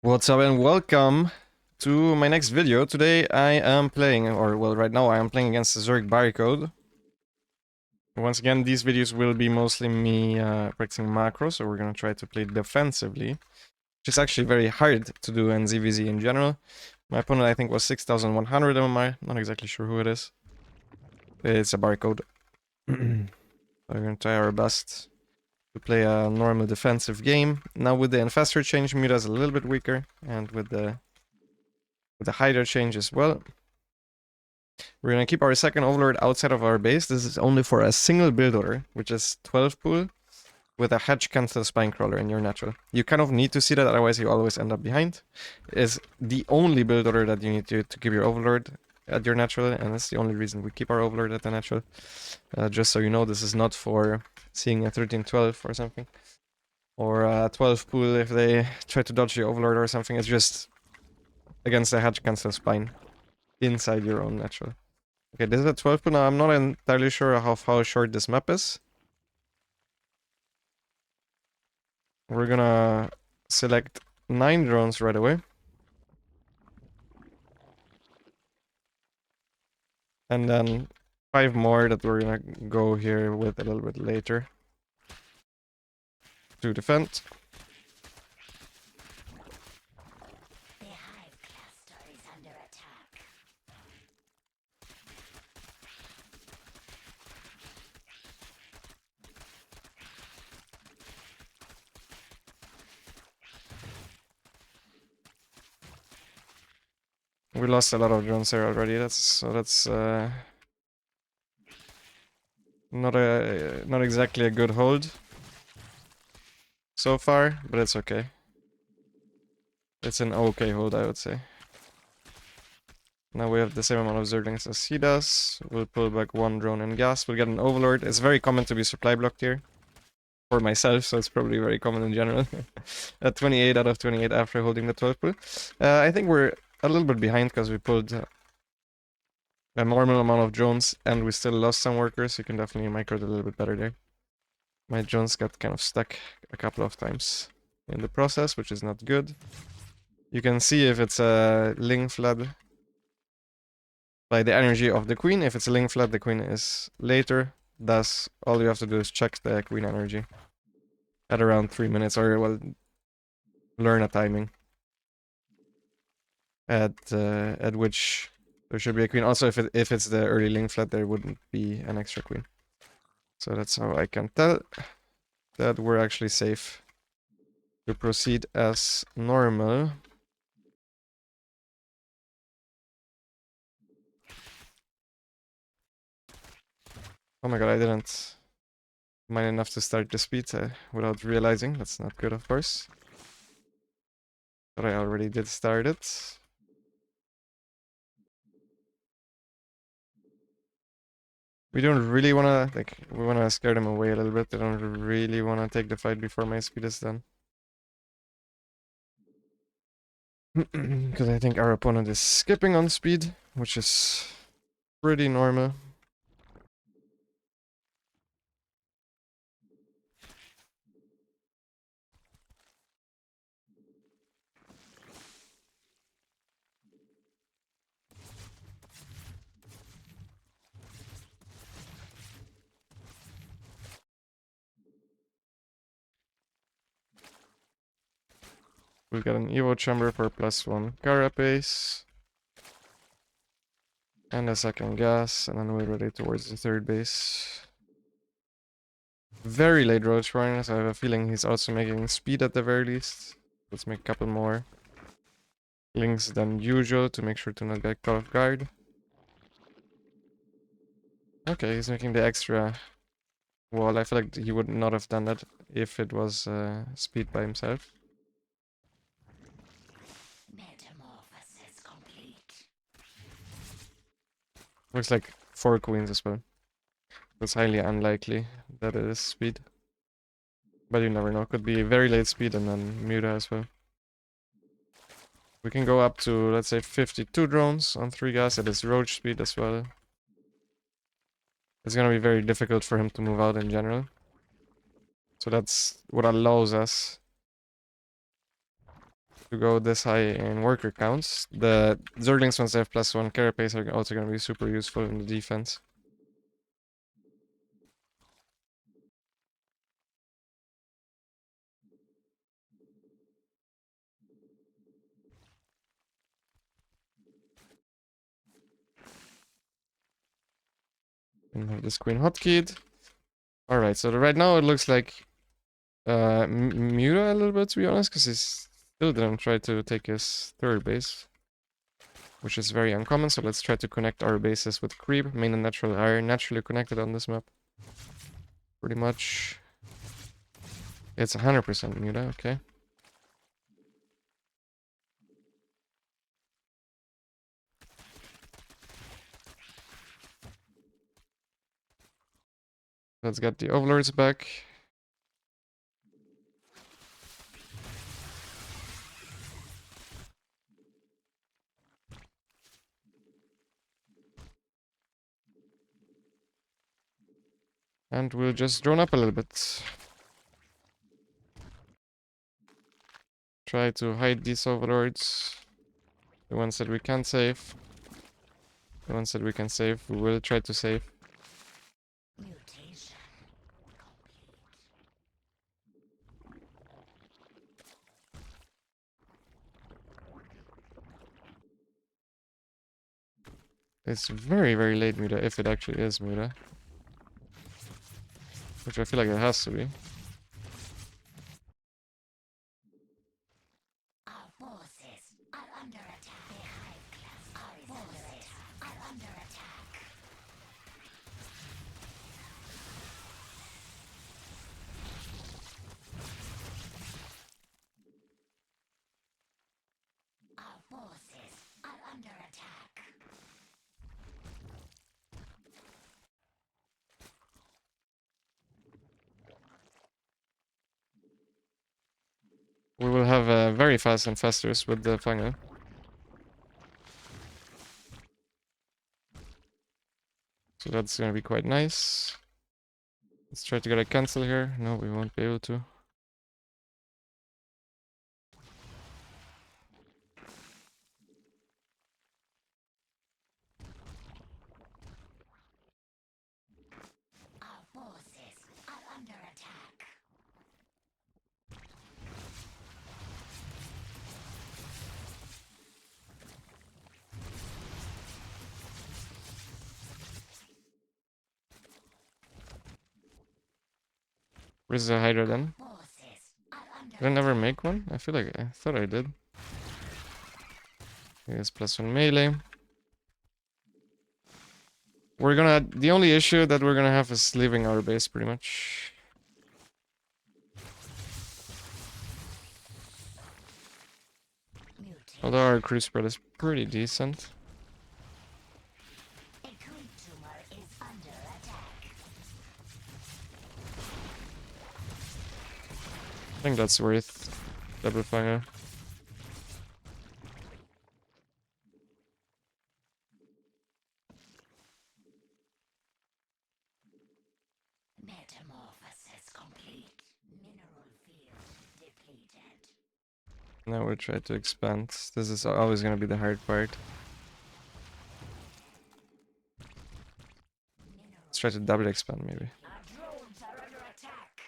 What's up and welcome to my next video. Today I am playing, right now I am playing against the Zurich barcode. Once again, these videos will be mostly me practicing macros, so we're gonna try to play defensively, which is actually very hard to do in ZvZ in general. My opponent I think was 6100 MMR, not exactly sure who it is. It's a barcode. So we're gonna try our best to play a normal defensive game. Now with the Infestor change, Muta is a little bit weaker, and with the Hydra change as well. We're gonna keep our second Overlord outside of our base. This is only for a single build order, which is 12 pool, with a hedge cancel Spinecrawler in your natural. You kind of need to see that, otherwise you always end up behind. It's the only build order that you need to keep your Overlord at your natural, and that's the only reason we keep our Overlord at the natural. Just so you know, this is not for seeing a 13-12 or something. Or a 12 pool if they try to dodge the Overlord or something. It's just against the hedge cancel Spine inside your own natural. Okay, this is a 12 pool. Now I'm not entirely sure how short this map is. We're gonna select 9 drones right away. And then 5 more that we're gonna go here with a little bit later to defend. We lost a lot of drones there already. That's not exactly a good hold so far, but it's okay. It's an okay hold, I would say. Now we have the same amount of Zerglings as he does. We'll pull back 1 drone and gas. We'll get an Overlord. It's very common to be supply blocked here. For myself, so it's probably very common in general. At 28 out of 28 after holding the 12 pool. I think we're a little bit behind because we pulled a normal amount of drones and we still lost some workers. You can definitely micro it a little bit better there. My drones got kind of stuck a couple of times in the process, which is not good. You can see if it's a Ling flood by the energy of the queen. If it's a Ling flood, the queen is later. Thus, all you have to do is check the queen energy at around 3 minutes, or well, learn a timing at which there should be a queen. Also, if it's the early Ling flood, there wouldn't be an extra queen. So that's how I can tell that we're actually safe to proceed as normal. Oh my god, I didn't mine enough to start the speed without realizing. That's not good, of course. But I already did start it. We don't really wanna, like, we wanna scare them away a little bit. They don't really wanna take the fight before my speed is done. Because I think our opponent is skipping on speed, which is pretty normal. We've got an Evo chamber for +1 carapace. And a second gas, and then we're ready towards the third base. Very late roach runner, so I have a feeling he's also making speed at the very least. Let's make a couple more links than usual to make sure to not get caught off guard. Okay, he's making the extra wall. I feel like he would not have done that if it was speed by himself. Metamorphosis complete. Looks like 4 queens as well. It's highly unlikely that it is speed. But you never know. Could be very late speed and then Muta as well. We can go up to, let's say, 52 drones on 3 gas. It is roach speed as well. It's gonna be very difficult for him to move out in general. So that's what allows us to go this high in worker counts. The Zerglings, once they have +1 carapace, are also going to be super useful in the defense. And have this Queen hotkeyed. Alright, so right now it looks like Muta a little bit, to be honest, because he still didn't try to take his third base, which is very uncommon. So let's try to connect our bases with creep. Main and natural are naturally connected on this map. Pretty much. It's 100% Muta, okay. Let's get the overlords back. And we'll just drone up a little bit. Try to hide these overlords. The ones that we can save. The ones that we can save, we will try to save. Mutation complete. It's very, very late Muta, if it actually is Muta. Which I feel like it has to be. Our forces are under attack. The hive class are under attack. Our forces are under attack. We will have very fast infestors with the fungal. So that's gonna be quite nice. Let's try to get a cancel here. No, we won't be able to. Our forces are under attack. Where's the Hydra then? Forces are under Did I never make one? I feel like I thought I did. Here's +1 melee. We're gonna... The only issue that we're gonna have is leaving our base, pretty much. mutation. Although our crew spread is pretty decent. A creep tumor is under attack. I think that's worth double fungal. Metamorphosis complete. Mineral field depleted. Now we'll try to expand. This is always gonna be the hard part. Let's try to double expand maybe. Our drones are under attack.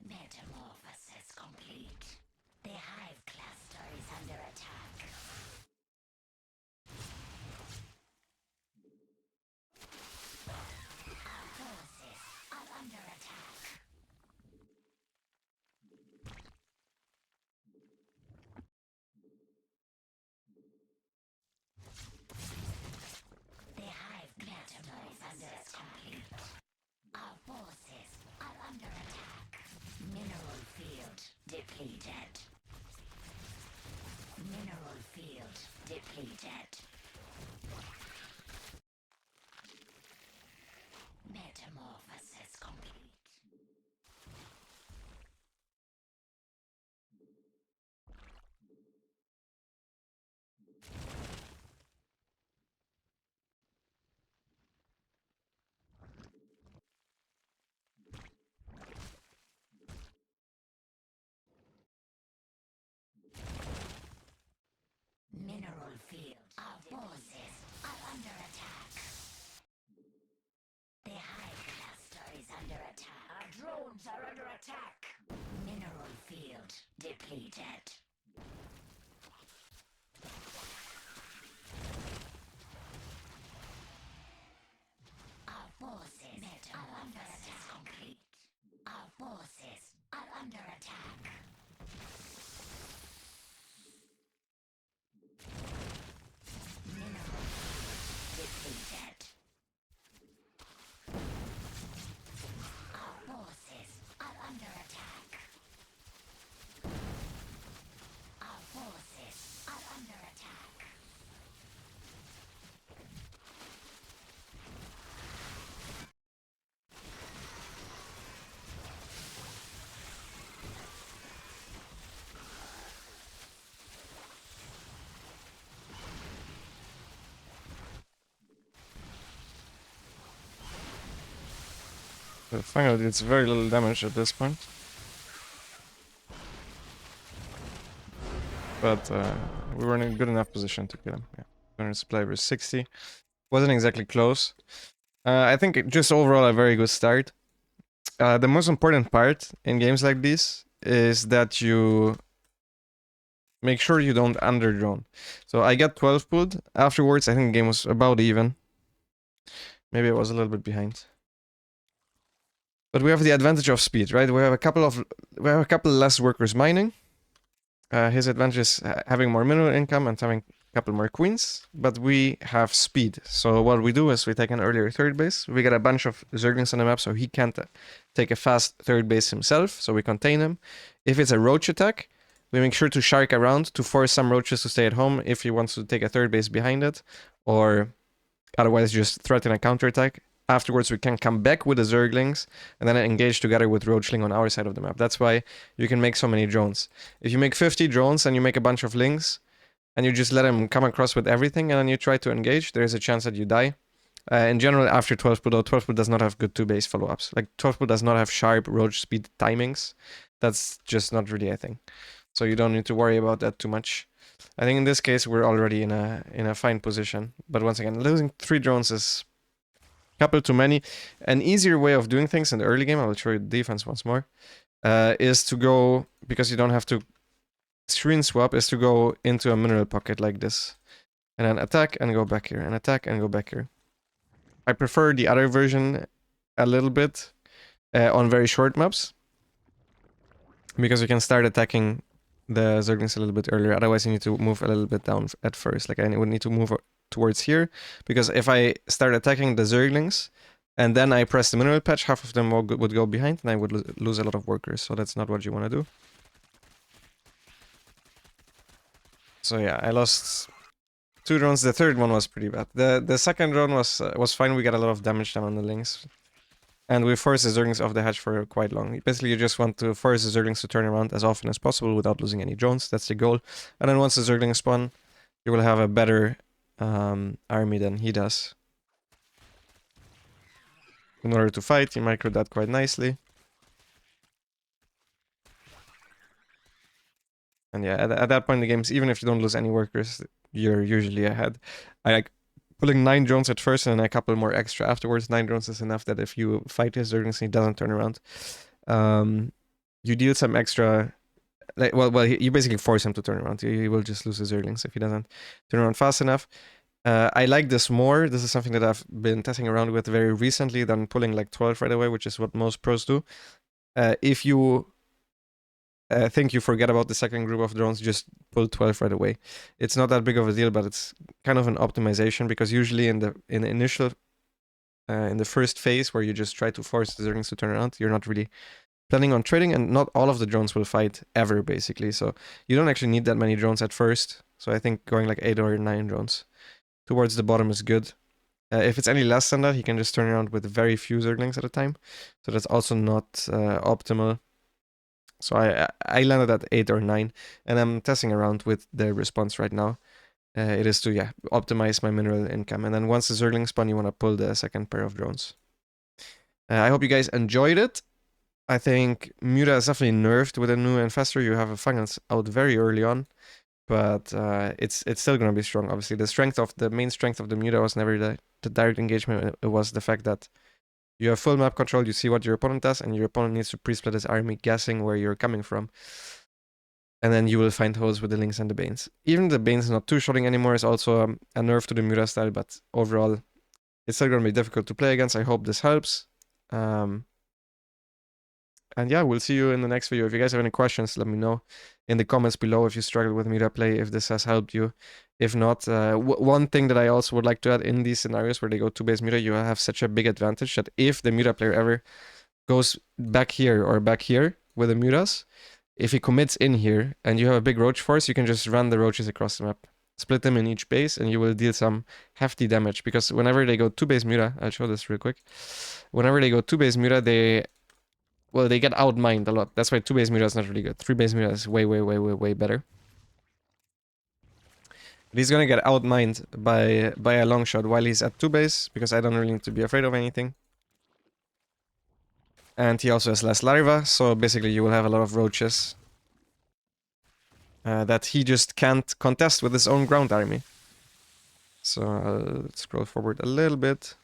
Metamorphosis complete. The hive cluster is under attack. Our forces are under attack. The hive cluster is under attack. Our drones are under attack. Mineral field depleted. Our forces are under attack. Complete. Our forces are under attack. Mineral depleted. Our forces are under attack. Our forces are under attack. The fungal did very little damage at this point. But we were in a good enough position to kill him. Yeah. 200 supply versus 60. Wasn't exactly close. I think just overall a very good start. The most important part in games like this is that you make sure you don't underdrone. So I got 12 pulled. Afterwards, I think the game was about even. Maybe I was a little bit behind. But we have the advantage of speed, right? We have a couple less workers mining. His advantage is having more mineral income and having a couple more queens, but we have speed. So what we do is we take an earlier third base. We get a bunch of Zerglings on the map, so he can't take a fast third base himself, so we contain him. If it's a roach attack, we make sure to shark around to force some roaches to stay at home if he wants to take a third base behind it, or otherwise just threaten a counterattack. Afterwards, we can come back with the Zerglings and then engage together with Roachling on our side of the map. That's why you can make so many drones. If you make 50 drones and you make a bunch of Lings and you just let them come across with everything and then you try to engage, there is a chance that you die. In general, after 12 pull, though, 12 pull does not have good 2-base follow-ups. Like, 12 pull does not have sharp Roach speed timings. That's just not really a thing. So you don't need to worry about that too much. I think in this case, we're already in a fine position. But once again, losing 3 drones is couple too many. An easier way of doing things in the early game, I will show you the defense once more, is to go, because you don't have to screen swap, is to go into a mineral pocket like this. And then attack and go back here, and attack and go back here. I prefer the other version a little bit on very short maps, because you can start attacking the Zerglings a little bit earlier. Otherwise, you need to move a little bit down at first. Like, I would need to move towards here, because if I start attacking the Zerglings and then I press the mineral patch, half of them would go behind and I would lose a lot of workers, so that's not what you want to do. So yeah, I lost 2 drones. The third one was pretty bad. The second drone was fine. We got a lot of damage done on the Lings. And we forced the Zerglings off the hatch for quite long. Basically, you just want to force the Zerglings to turn around as often as possible without losing any drones. That's the goal. And then once the Zerglings spawn, you will have a better army than he does. In order to fight, you micro that quite nicely. And yeah, at that point in the games, even if you don't lose any workers, you're usually ahead. I like pulling 9 drones at first and a couple more extra afterwards. 9 drones is enough that if you fight his Zerglings and he doesn't turn around, you deal some extra. Like, well, you basically force him to turn around. He will just lose his Zerglings if he doesn't turn around fast enough. I like this more. This is something that I've been testing around with very recently than pulling like 12 right away, which is what most pros do. If you think you forget about the second group of drones, just pull 12 right away. It's not that big of a deal, but it's kind of an optimization, because usually in the initial in the first phase where you just try to force the Zerglings to turn around, you're not really planning on trading, and not all of the drones will fight ever, basically. So you don't actually need that many drones at first. So I think going like 8 or 9 drones towards the bottom is good. If it's any less than that, he can just turn around with very few Zerglings at a time. So that's also not optimal. So I landed at 8 or 9, and I'm testing around with the response right now. It is to, yeah, optimize my mineral income. And then once the Zergling spawn, you want to pull the second pair of drones. I hope you guys enjoyed it. I think Muta is definitely nerfed with a new Infestor. You have a Fungus out very early on. but it's still gonna be strong. Obviously, the main strength of the Muta was never the direct engagement. It was the fact that you have full map control. You see what your opponent does, and your opponent needs to pre-split his army, guessing where you're coming from. And then you will find holes with the Lynx and the Banes. Even the Banes not two-shotting anymore is also a nerf to the Muta style, but overall, it's still gonna be difficult to play against. I hope this helps. And yeah, we'll see you in the next video. If you guys have any questions, let me know in the comments below if you struggle with Muta play, if this has helped you. If not, one thing that I also would like to add in these scenarios where they go 2-base Muta, you have such a big advantage that if the Muta player ever goes back here or back here with the Mutas, if he commits in here and you have a big roach force, you can just run the roaches across the map. Split them in each base and you will deal some hefty damage, because whenever they go 2-base Muta, I'll show this real quick. Whenever they go 2-base Muta, they get outmined a lot. That's why 2-base Muta is not really good. 3-base Muta is way better. But he's gonna get outmined by a long shot while he's at 2-base, because I don't really need to be afraid of anything. And he also has less larva, so basically you will have a lot of roaches that he just can't contest with his own ground army. So let's scroll forward a little bit.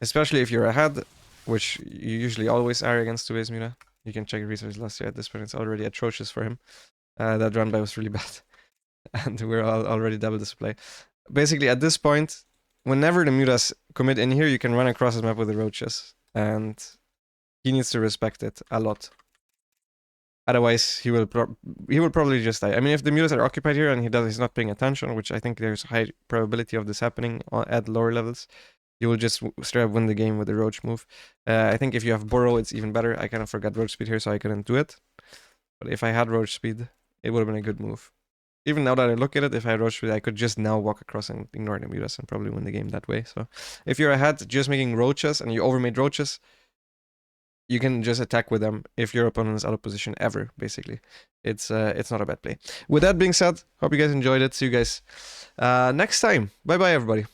Especially if you're ahead, which you usually always are against 2-base Muta. You can check resources last year. At this point, it's already atrocious for him. That run by was really bad. And we're already double display. Basically, at this point, whenever the Mutas commit in here, you can run across his map with the roaches. And he needs to respect it a lot. Otherwise, he will probably just die. I mean, if the Mutas are occupied here and he's not paying attention, which I think there's a high probability of this happening at lower levels, you will just straight up win the game with the roach move. I think if you have burrow, it's even better. I kind of forgot roach speed here, so I couldn't do it. But if I had roach speed, it would have been a good move. Even now that I look at it, if I had roach speed, I could just now walk across and ignore the Mutas and probably win the game that way. So if you're ahead, just making roaches and you overmade roaches, you can just attack with them if your opponent is out of position ever, basically. It's not a bad play. With that being said, hope you guys enjoyed it. See you guys next time. Bye-bye, everybody.